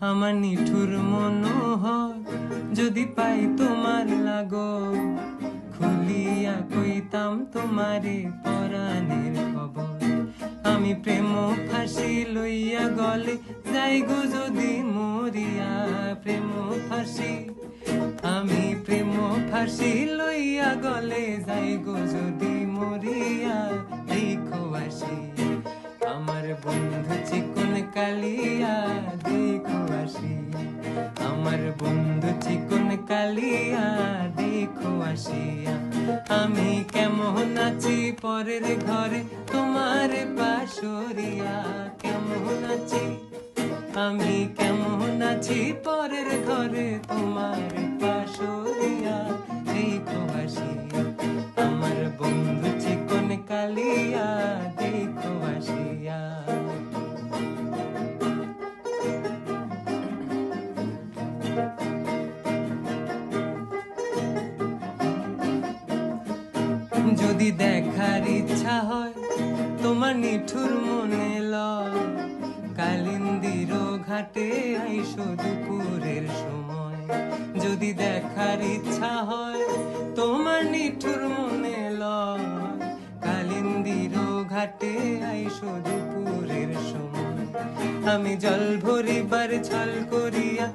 আমার নিঠুর মনোহর যদি পাই তোমার লাগো, খুলিয়া কইতাম তোমারে পরাণের খবর। আমি প্রেম ফাঁসি লইয়া গলে যাই গো যদি মরিয়া, প্রেম ফাঁসি আমি প্রেম ফাঁসি লইয়া গলে যাই গো যদি মরিয়া। দেখো আসি আমার বন্ধু চিকন কালিয়া, দেখো আসি আমার বন্ধু চিকন কালিয়া, দেখো আসিয়া। আমি কেমন আছি পরের ঘরে তোমার পাশরিয়া, কেমন আছি আমি কেমন আছি পরের ঘরে তোমার পাশরিয়া। দেখো আসিয়া আমার বন্ধু চিকন কালিয়া, দেখো আসিয়া। যদি দেখার ইচ্ছা হয় তোমার নিঠুর মনে লয়, কালিন্দির ঘাটে আইসো দুপুরের সময়। যদি দেখার ইচ্ছা হয় তোমার নিঠুর মনে লয়, কালিন্দির ঘাটে আইসো দুপুরের সময়। আমি জল ভরিবার ছল করিয়া